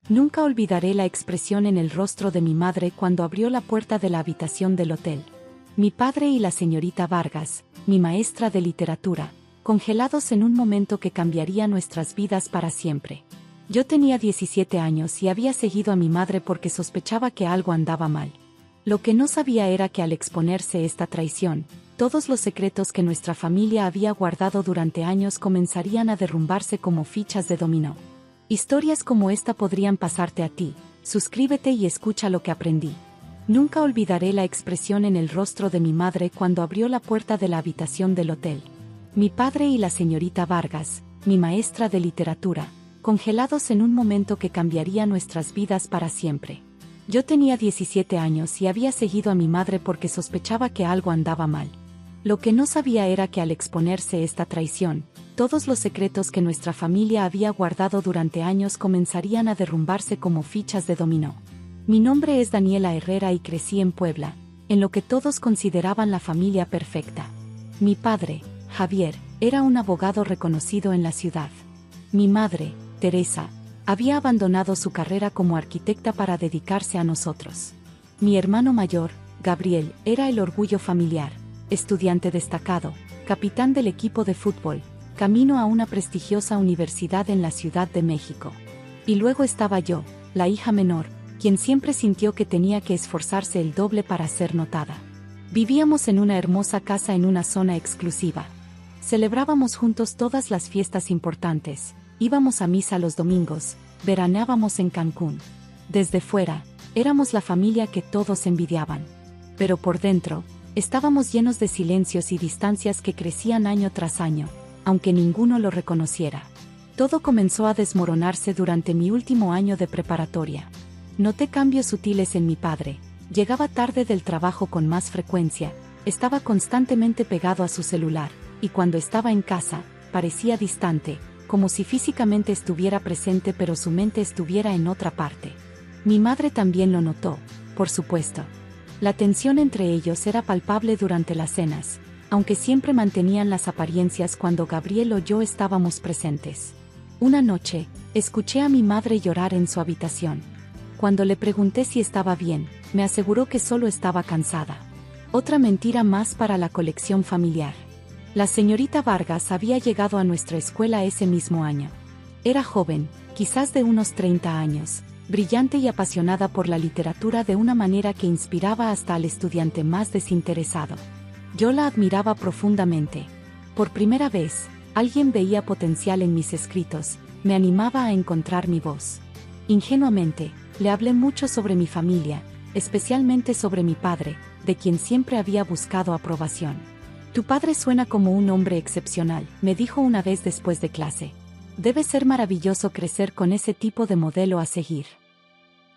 Nunca olvidaré la expresión en el rostro de mi madre cuando abrió la puerta de la habitación del hotel. Mi padre y la señorita Vargas, mi maestra de literatura, congelados en un momento que cambiaría nuestras vidas para siempre. Yo tenía 17 años y había seguido a mi madre porque sospechaba que algo andaba mal. Lo que no sabía era que al exponerse esta traición, todos los secretos que nuestra familia había guardado durante años comenzarían a derrumbarse como fichas de dominó. Historias como esta podrían pasarte a ti. Suscríbete y escucha lo que aprendí. Nunca olvidaré la expresión en el rostro de mi madre cuando abrió la puerta de la habitación del hotel. Mi padre y la señorita Vargas, mi maestra de literatura, congelados en un momento que cambiaría nuestras vidas para siempre. Yo tenía 17 años y había seguido a mi madre porque sospechaba que algo andaba mal. Lo que no sabía era que al exponerse esta traición, todos los secretos que nuestra familia había guardado durante años comenzarían a derrumbarse como fichas de dominó. Mi nombre es Daniela Herrera y crecí en Puebla, en lo que todos consideraban la familia perfecta. Mi padre, Javier, era un abogado reconocido en la ciudad. Mi madre, Teresa, había abandonado su carrera como arquitecta para dedicarse a nosotros. Mi hermano mayor, Gabriel, era el orgullo familiar, estudiante destacado, capitán del equipo de fútbol, camino a una prestigiosa universidad en la Ciudad de México. Y luego estaba yo, la hija menor, quien siempre sintió que tenía que esforzarse el doble para ser notada. Vivíamos en una hermosa casa en una zona exclusiva. Celebrábamos juntos todas las fiestas importantes, íbamos a misa los domingos, veraneábamos en Cancún. Desde fuera, éramos la familia que todos envidiaban. Pero por dentro, estábamos llenos de silencios y distancias que crecían año tras año, aunque ninguno lo reconociera. Todo comenzó a desmoronarse durante mi último año de preparatoria. Noté cambios sutiles en mi padre. Llegaba tarde del trabajo con más frecuencia, estaba constantemente pegado a su celular, y cuando estaba en casa, parecía distante, como si físicamente estuviera presente pero su mente estuviera en otra parte. Mi madre también lo notó, por supuesto. La tensión entre ellos era palpable durante las cenas, aunque siempre mantenían las apariencias cuando Gabriel o yo estábamos presentes. Una noche, escuché a mi madre llorar en su habitación. Cuando le pregunté si estaba bien, me aseguró que solo estaba cansada. Otra mentira más para la colección familiar. La señorita Vargas había llegado a nuestra escuela ese mismo año. Era joven, quizás de unos 30 años, brillante y apasionada por la literatura de una manera que inspiraba hasta al estudiante más desinteresado. Yo la admiraba profundamente. Por primera vez, alguien veía potencial en mis escritos, me animaba a encontrar mi voz. Ingenuamente, le hablé mucho sobre mi familia, especialmente sobre mi padre, de quien siempre había buscado aprobación. Tu padre suena como un hombre excepcional, me dijo una vez después de clase. Debe ser maravilloso crecer con ese tipo de modelo a seguir.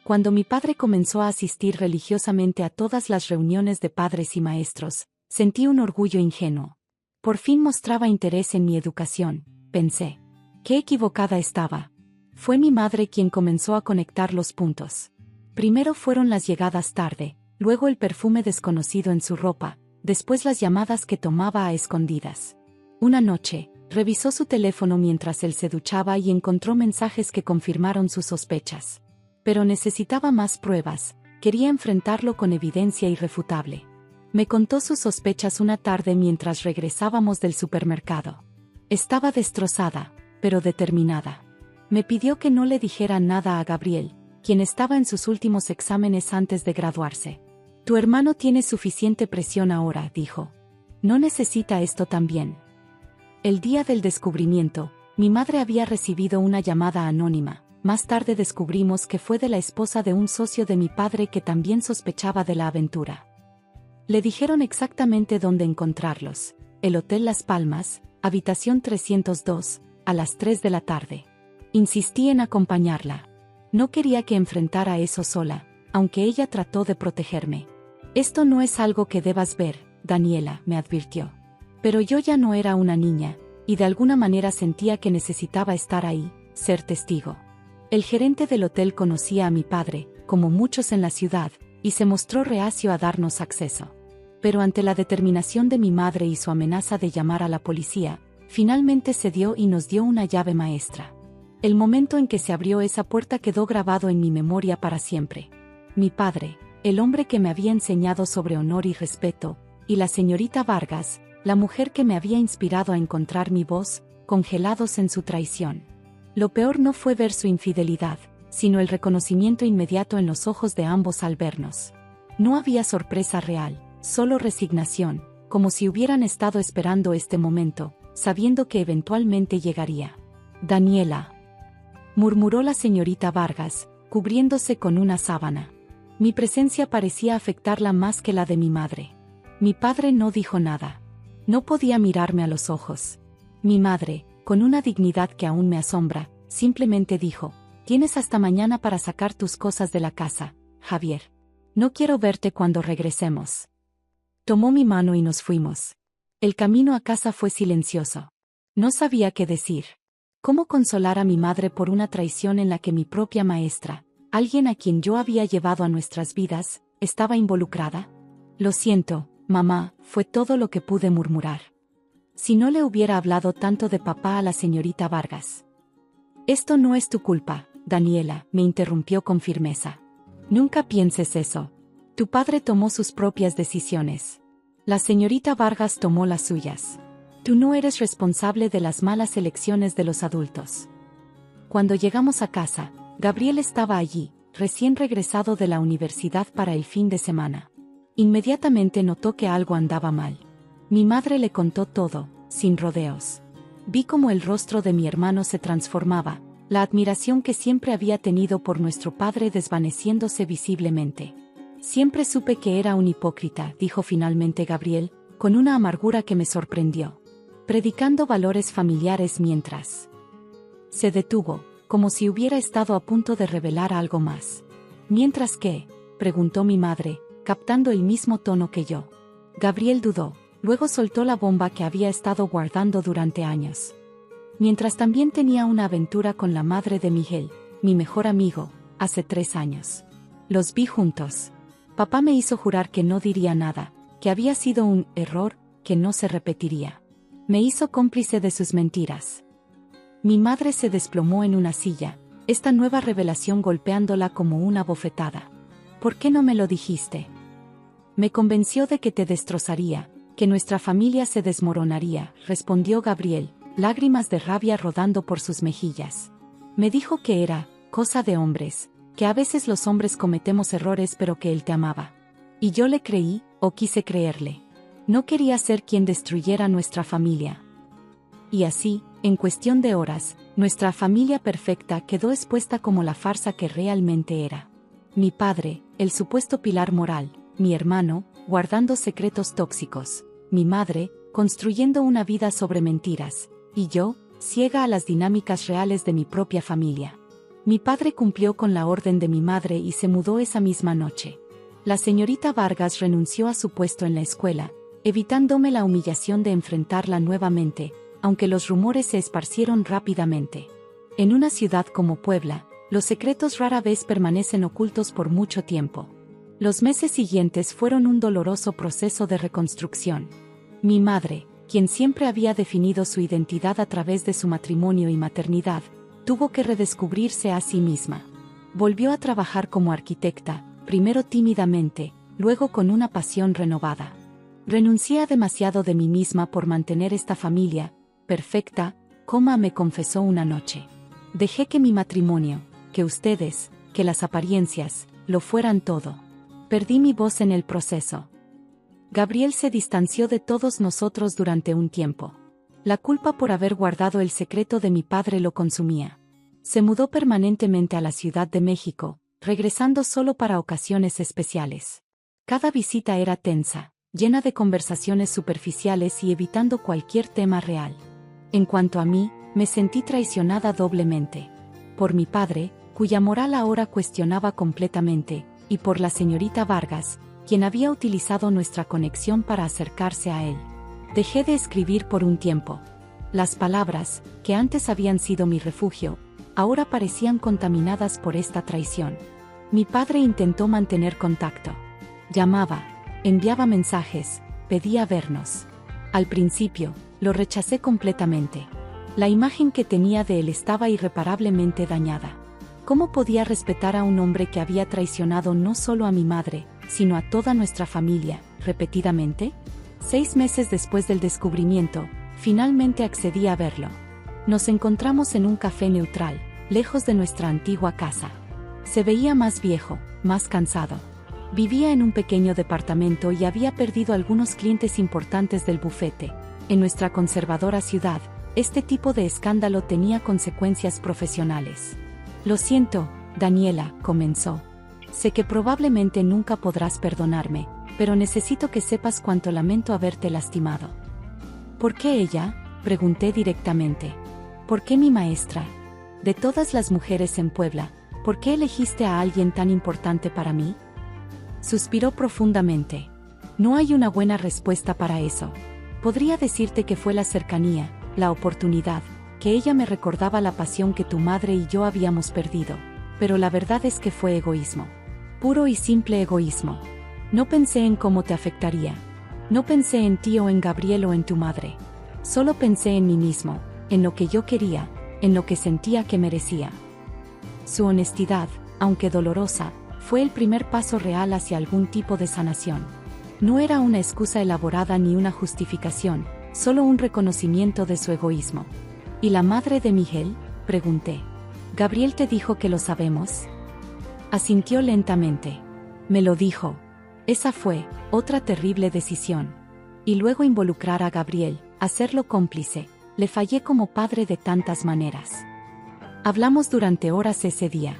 Cuando mi padre comenzó a asistir religiosamente a todas las reuniones de padres y maestros, sentí un orgullo ingenuo. Por fin mostraba interés en mi educación, pensé. Qué equivocada estaba. Fue mi madre quien comenzó a conectar los puntos. Primero fueron las llegadas tarde, luego el perfume desconocido en su ropa, después las llamadas que tomaba a escondidas. Una noche, revisó su teléfono mientras él se duchaba y encontró mensajes que confirmaron sus sospechas. Pero necesitaba más pruebas, quería enfrentarlo con evidencia irrefutable. Me contó sus sospechas una tarde mientras regresábamos del supermercado. Estaba destrozada, pero determinada. Me pidió que no le dijera nada a Gabriel, quien estaba en sus últimos exámenes antes de graduarse. Tu hermano tiene suficiente presión ahora, dijo. No necesita esto también. El día del descubrimiento, mi madre había recibido una llamada anónima. Más tarde descubrimos que fue de la esposa de un socio de mi padre que también sospechaba de la aventura. Le dijeron exactamente dónde encontrarlos. El Hotel Las Palmas, habitación 302, a las 3 de la tarde. Insistí en acompañarla. No quería que enfrentara eso sola, aunque ella trató de protegerme. Esto no es algo que debas ver, Daniela, me advirtió. Pero yo ya no era una niña, y de alguna manera sentía que necesitaba estar ahí, ser testigo. El gerente del hotel conocía a mi padre, como muchos en la ciudad, y se mostró reacio a darnos acceso. Pero ante la determinación de mi madre y su amenaza de llamar a la policía, finalmente cedió y nos dio una llave maestra. El momento en que se abrió esa puerta quedó grabado en mi memoria para siempre. Mi padre, el hombre que me había enseñado sobre honor y respeto, y la señorita Vargas, la mujer que me había inspirado a encontrar mi voz, congelados en su traición. Lo peor no fue ver su infidelidad, sino el reconocimiento inmediato en los ojos de ambos al vernos. No había sorpresa real, solo resignación, como si hubieran estado esperando este momento, sabiendo que eventualmente llegaría. Daniela, murmuró la señorita Vargas, cubriéndose con una sábana. Mi presencia parecía afectarla más que la de mi madre. Mi padre no dijo nada. No podía mirarme a los ojos. Mi madre, con una dignidad que aún me asombra, simplemente dijo: «Tienes hasta mañana para sacar tus cosas de la casa, Javier. No quiero verte cuando regresemos». Tomó mi mano y nos fuimos. El camino a casa fue silencioso. No sabía qué decir. ¿Cómo consolar a mi madre por una traición en la que mi propia maestra, alguien a quien yo había llevado a nuestras vidas, estaba involucrada? «Lo siento, mamá», fue todo lo que pude murmurar. Si no le hubiera hablado tanto de papá a la señorita Vargas. «Esto no es tu culpa, Daniela», me interrumpió con firmeza. «Nunca pienses eso. Tu padre tomó sus propias decisiones. La señorita Vargas tomó las suyas. Tú no eres responsable de las malas elecciones de los adultos». Cuando llegamos a casa, Gabriel estaba allí, recién regresado de la universidad para el fin de semana. Inmediatamente notó que algo andaba mal. Mi madre le contó todo, sin rodeos. Vi cómo el rostro de mi hermano se transformaba, la admiración que siempre había tenido por nuestro padre desvaneciéndose visiblemente. «Siempre supe que era un hipócrita», dijo finalmente Gabriel, con una amargura que me sorprendió. Predicando valores familiares mientras. Se detuvo, como si hubiera estado a punto de revelar algo más. «¿Mientras qué?», preguntó mi madre, captando el mismo tono que yo. Gabriel dudó, luego soltó la bomba que había estado guardando durante años. «Mientras también tenía una aventura con la madre de Miguel, mi mejor amigo, hace 3 años. Los vi juntos. Papá me hizo jurar que no diría nada, que había sido un error, que no se repetiría. Me hizo cómplice de sus mentiras». Mi madre se desplomó en una silla, esta nueva revelación golpeándola como una bofetada. «¿Por qué no me lo dijiste? Me convenció de que te destrozaría, que nuestra familia se desmoronaría», respondió Gabriel, lágrimas de rabia rodando por sus mejillas. «Me dijo que era cosa de hombres, que a veces los hombres cometemos errores, pero que él te amaba. Y yo le creí, o quise creerle. No quería ser quien destruyera nuestra familia». Y así, en cuestión de horas, nuestra familia perfecta quedó expuesta como la farsa que realmente era. Mi padre, el supuesto pilar moral; mi hermano, guardando secretos tóxicos; mi madre, construyendo una vida sobre mentiras; y yo, ciega a las dinámicas reales de mi propia familia. Mi padre cumplió con la orden de mi madre y se mudó esa misma noche. La señorita Vargas renunció a su puesto en la escuela, evitándome la humillación de enfrentarla nuevamente, aunque los rumores se esparcieron rápidamente. En una ciudad como Puebla, los secretos rara vez permanecen ocultos por mucho tiempo. Los meses siguientes fueron un doloroso proceso de reconstrucción. Mi madre, quien siempre había definido su identidad a través de su matrimonio y maternidad, tuvo que redescubrirse a sí misma. Volvió a trabajar como arquitecta, primero tímidamente, luego con una pasión renovada. «Renuncié a demasiado de mí misma por mantener esta familia perfecta», me confesó una noche. «Dejé que mi matrimonio, que ustedes, que las apariencias, lo fueran todo. Perdí mi voz en el proceso». Gabriel se distanció de todos nosotros durante un tiempo. La culpa por haber guardado el secreto de mi padre lo consumía. Se mudó permanentemente a la Ciudad de México, regresando solo para ocasiones especiales. Cada visita era tensa, llena de conversaciones superficiales y evitando cualquier tema real. En cuanto a mí, me sentí traicionada doblemente. Por mi padre, cuya moral ahora cuestionaba completamente, y por la señorita Vargas, quien había utilizado nuestra conexión para acercarse a él. Dejé de escribir por un tiempo. Las palabras, que antes habían sido mi refugio, ahora parecían contaminadas por esta traición. Mi padre intentó mantener contacto. Llamaba, enviaba mensajes, pedía vernos. Al principio, lo rechacé completamente. La imagen que tenía de él estaba irreparablemente dañada. ¿Cómo podía respetar a un hombre que había traicionado no solo a mi madre, sino a toda nuestra familia, repetidamente? 6 meses después del descubrimiento, finalmente accedí a verlo. Nos encontramos en un café neutral, lejos de nuestra antigua casa. Se veía más viejo, más cansado. Vivía en un pequeño departamento y había perdido algunos clientes importantes del bufete. En nuestra conservadora ciudad, este tipo de escándalo tenía consecuencias profesionales. Lo siento, Daniela, comenzó. Sé que probablemente nunca podrás perdonarme, pero necesito que sepas cuánto lamento haberte lastimado. ¿Por qué ella?, pregunté directamente. ¿Por qué mi maestra? De todas las mujeres en Puebla, ¿por qué elegiste a alguien tan importante para mí? Suspiró profundamente. No hay una buena respuesta para eso. Podría decirte que fue la cercanía, la oportunidad, que ella me recordaba la pasión que tu madre y yo habíamos perdido, pero la verdad es que fue egoísmo. Puro y simple egoísmo. No pensé en cómo te afectaría. No pensé en ti o en Gabriel o en tu madre. Solo pensé en mí mismo, en lo que yo quería, en lo que sentía que merecía. Su honestidad, aunque dolorosa, fue el primer paso real hacia algún tipo de sanación. No era una excusa elaborada ni una justificación, solo un reconocimiento de su egoísmo. ¿Y la madre de Miguel?, pregunté. ¿Gabriel te dijo que lo sabemos? Asintió lentamente. Me lo dijo. Esa fue otra terrible decisión. Y luego involucrar a Gabriel, hacerlo cómplice. Le fallé como padre de tantas maneras. Hablamos durante horas ese día.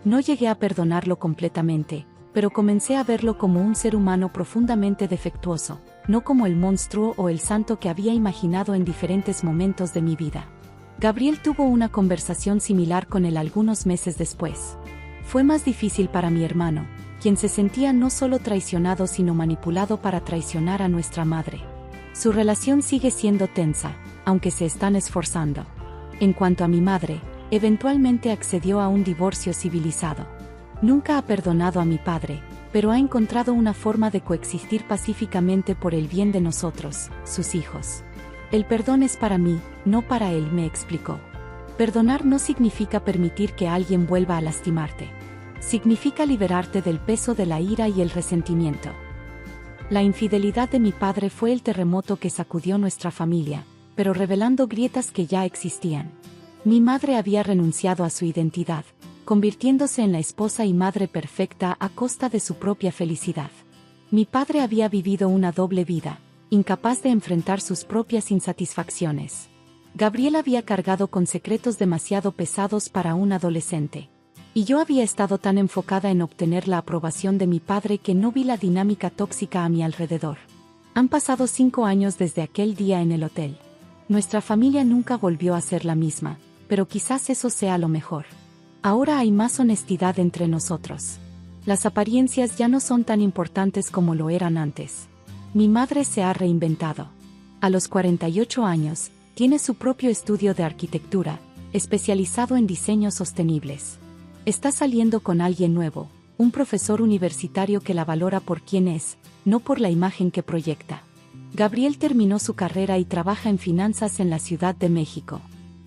No llegué a perdonarlo completamente, pero comencé a verlo como un ser humano profundamente defectuoso, no como el monstruo o el santo que había imaginado en diferentes momentos de mi vida. Gabriel tuvo una conversación similar con él algunos meses después. Fue más difícil para mi hermano, quien se sentía no solo traicionado sino manipulado para traicionar a nuestra madre. Su relación sigue siendo tensa, aunque se están esforzando. En cuanto a mi madre, eventualmente accedió a un divorcio civilizado. Nunca ha perdonado a mi padre, pero ha encontrado una forma de coexistir pacíficamente por el bien de nosotros, sus hijos. El perdón es para mí, no para él, me explicó. Perdonar no significa permitir que alguien vuelva a lastimarte. Significa liberarte del peso de la ira y el resentimiento. La infidelidad de mi padre fue el terremoto que sacudió nuestra familia, pero revelando grietas que ya existían. Mi madre había renunciado a su identidad, convirtiéndose en la esposa y madre perfecta a costa de su propia felicidad. Mi padre había vivido una doble vida, incapaz de enfrentar sus propias insatisfacciones. Gabriel había cargado con secretos demasiado pesados para un adolescente. Y yo había estado tan enfocada en obtener la aprobación de mi padre que no vi la dinámica tóxica a mi alrededor. Han pasado 5 años desde aquel día en el hotel. Nuestra familia nunca volvió a ser la misma, pero quizás eso sea lo mejor. Ahora hay más honestidad entre nosotros. Las apariencias ya no son tan importantes como lo eran antes. Mi madre se ha reinventado. A los 48 años, tiene su propio estudio de arquitectura, especializado en diseños sostenibles. Está saliendo con alguien nuevo, un profesor universitario que la valora por quien es, no por la imagen que proyecta. Gabriel terminó su carrera y trabaja en finanzas en la Ciudad de México.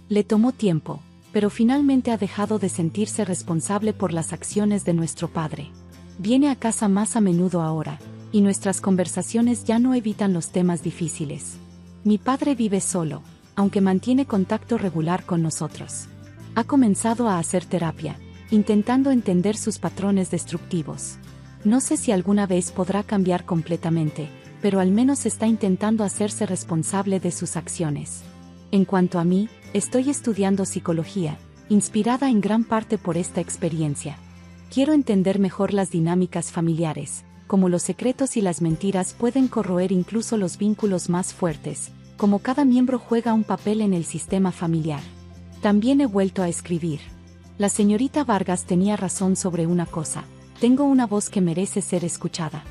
Le tomó tiempo, pero finalmente ha dejado de sentirse responsable por las acciones de nuestro padre. Viene a casa más a menudo ahora, y nuestras conversaciones ya no evitan los temas difíciles. Mi padre vive solo, aunque mantiene contacto regular con nosotros. Ha comenzado a hacer terapia, intentando entender sus patrones destructivos. No sé si alguna vez podrá cambiar completamente, pero al menos está intentando hacerse responsable de sus acciones. En cuanto a mí, estoy estudiando psicología, inspirada en gran parte por esta experiencia. Quiero entender mejor las dinámicas familiares, cómo los secretos y las mentiras pueden corroer incluso los vínculos más fuertes, cómo cada miembro juega un papel en el sistema familiar. También he vuelto a escribir. La señorita Vargas tenía razón sobre una cosa: tengo una voz que merece ser escuchada.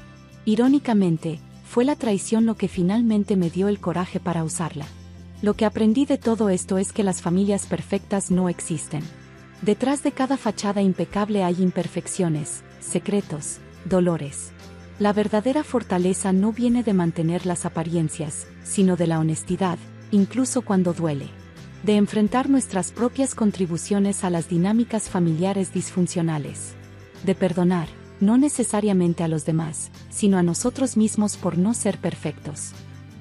Irónicamente, fue la traición lo que finalmente me dio el coraje para usarla. Lo que aprendí de todo esto es que las familias perfectas no existen. Detrás de cada fachada impecable hay imperfecciones, secretos, dolores. La verdadera fortaleza no viene de mantener las apariencias, sino de la honestidad, incluso cuando duele. de enfrentar nuestras propias contribuciones a las dinámicas familiares disfuncionales, de perdonar, no necesariamente a los demás, sino a nosotros mismos por no ser perfectos.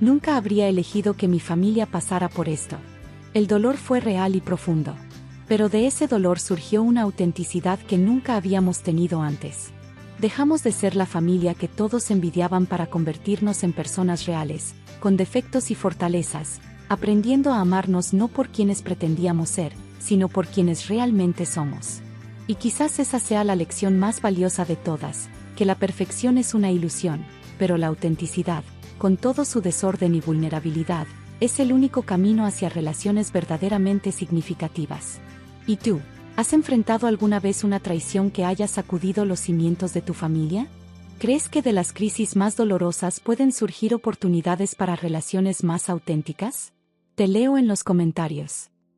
Nunca habría elegido que mi familia pasara por esto. El dolor fue real y profundo. Pero de ese dolor surgió una autenticidad que nunca habíamos tenido antes. Dejamos de ser la familia que todos envidiaban para convertirnos en personas reales, con defectos y fortalezas, aprendiendo a amarnos no por quienes pretendíamos ser, sino por quienes realmente somos. Y quizás esa sea la lección más valiosa de todas, que la perfección es una ilusión, pero la autenticidad, con todo su desorden y vulnerabilidad, es el único camino hacia relaciones verdaderamente significativas. ¿Y tú? ¿Has enfrentado alguna vez una traición que haya sacudido los cimientos de tu familia? ¿Crees que de las crisis más dolorosas pueden surgir oportunidades para relaciones más auténticas? Te leo en los comentarios.